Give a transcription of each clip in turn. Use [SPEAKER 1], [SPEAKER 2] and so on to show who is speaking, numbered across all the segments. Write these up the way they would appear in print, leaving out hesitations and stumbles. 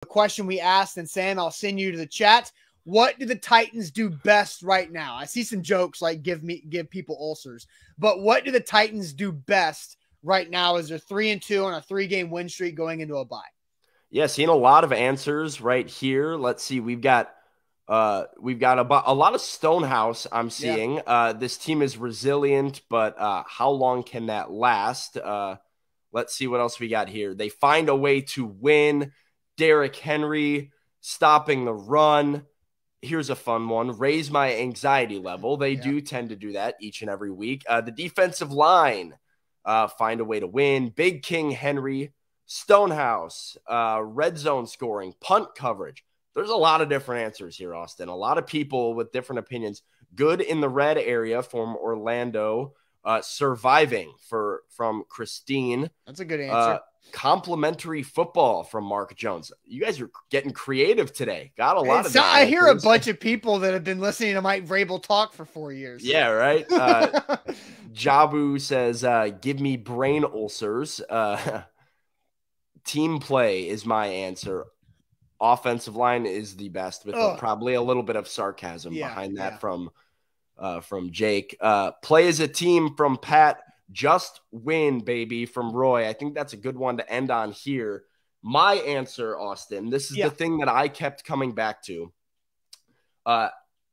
[SPEAKER 1] the question we asked, and Sam, I'll send you to the chat. What do the Titans do best right now? I see some jokes like give people ulcers, but what do the Titans do best right now as they're 3-2 on a 3-game win streak going into a bye?
[SPEAKER 2] Yeah, seeing a lot of answers right here. Let's see. We've got a lot of Stonehouse I'm seeing. Yeah. This team is resilient, but how long can that last? Let's see what else we got here. They find a way to win. Derrick Henry stopping the run. Here's a fun one. Raise my anxiety level. They do tend to do that each and every week. The defensive line, find a way to win. Big King Henry, Stonehouse, red zone scoring, punt coverage. There's a lot of different answers here, Austin. A lot of people with different opinions. Good in the red area from Orlando. Surviving from Christine.
[SPEAKER 1] That's a good answer.
[SPEAKER 2] Complimentary football from Mark Jones. You guys are getting creative today. Got a lot of.
[SPEAKER 1] I hear a bunch of people that have been listening to Mike Vrabel talk for 4 years.
[SPEAKER 2] Yeah, right. Jabu says, "Give me brain ulcers." Team play is my answer. Offensive line is the best, with probably a little bit of sarcasm behind that from Jake. Play as a team from Pat. Just win, baby, from Roy. I think that's a good one to end on here. My answer, Austin, this is the thing that I kept coming back to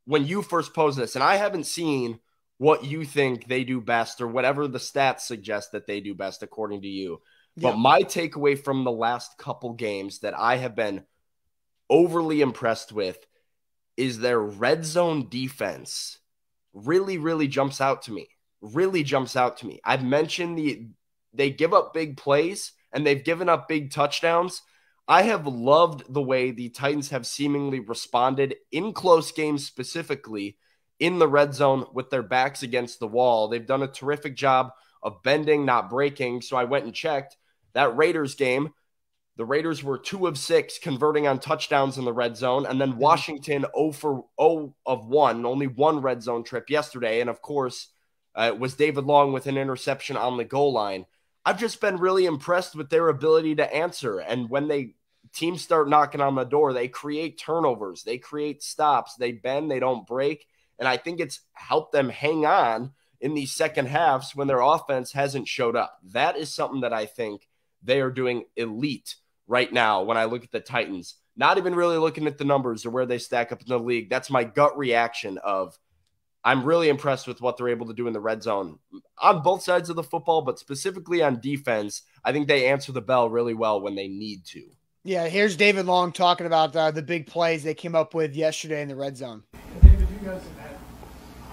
[SPEAKER 2] when you first posed this, and I haven't seen what you think they do best or whatever the stats suggest that they do best according to you. But my takeaway from the last couple games that I have been overly impressed with is their red zone defense really, really jumps out to me. I've mentioned they give up big plays and they've given up big touchdowns. I have loved the way the Titans have seemingly responded in close games, specifically in the red zone with their backs against the wall. They've done a terrific job of bending, not breaking. So I went and checked that Raiders game. The Raiders were 2 of 6 converting on touchdowns in the red zone. And then Washington 0 of 1, only one red zone trip yesterday. And of course, it was David Long with an interception on the goal line. I've just been really impressed with their ability to answer. And when teams start knocking on the door, they create turnovers, they create stops, they bend, they don't break. And I think it's helped them hang on in these second halves when their offense hasn't showed up. That is something that I think they are doing elite right now when I look at the Titans. Not even really looking at the numbers or where they stack up in the league. That's my gut reaction of I'm really impressed with what they're able to do in the red zone on both sides of the football, but specifically on defense. I think they answer the bell really well when they need to.
[SPEAKER 1] Yeah, here's David Long talking about the big plays they came up with yesterday in the red zone.
[SPEAKER 3] David, you guys have had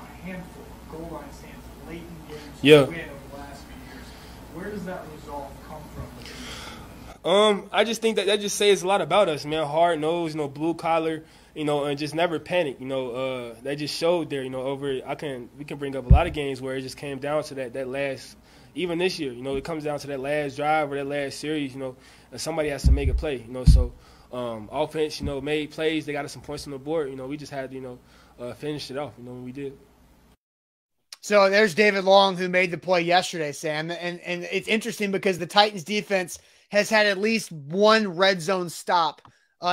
[SPEAKER 3] a handful of goal line stands late in games to win over the last few years. Where does that resolve come from?
[SPEAKER 4] I just think that just says a lot about us, man. Hard nose, blue collar. And just never panic. They just showed there. We can bring up a lot of games where it just came down to that last. Even this year, it comes down to that last drive or that last series. And somebody has to make a play. So offense, made plays. They got us some points on the board. We just had to, finish it off. When we did.
[SPEAKER 1] So there's David Long who made the play yesterday, Sam, and it's interesting because the Titans defense has had at least one red zone stop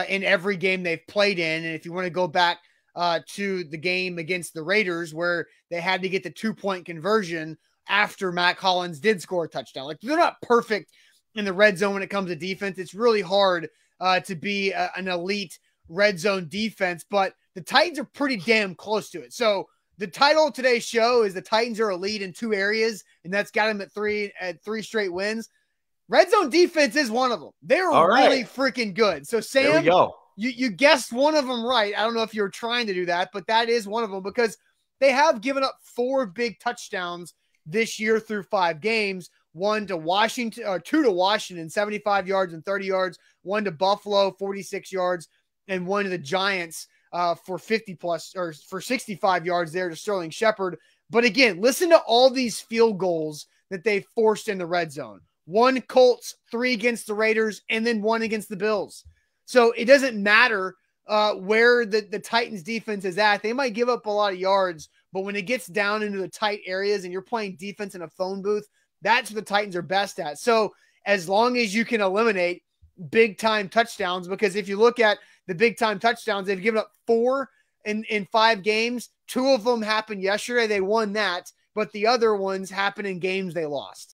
[SPEAKER 1] in every game they've played in. And if you want to go back to the game against the Raiders where they had to get the 2-point conversion after Matt Collins did score a touchdown. Like, they're not perfect in the red zone when it comes to defense. It's really hard to be an elite red zone defense, but the Titans are pretty damn close to it. So the title of today's show is the Titans are elite in 2 areas, and that's got them at three straight wins. Red zone defense is one of them. They're really freaking good. So, Sam,
[SPEAKER 2] there we go.
[SPEAKER 1] You guessed one of them right. I don't know if you were trying to do that, but that is one of them because they have given up 4 big touchdowns this year through 5 games. 1 to Washington, or 2 to Washington, 75 yards and 30 yards. 1 to Buffalo, 46 yards, and 1 to the Giants for 50+ or for 65 yards there to Sterling Shepard. But again, listen to all these field goals that they forced in the red zone. 1 Colts, 3 against the Raiders, and then 1 against the Bills. So it doesn't matter where the Titans defense is at. They might give up a lot of yards, but when it gets down into the tight areas and you're playing defense in a phone booth, that's what the Titans are best at. So as long as you can eliminate big time touchdowns, because if you look at the big time touchdowns, they've given up 4 in 5 games. 2 of them happened yesterday. They won that, but the other ones happened in games they lost.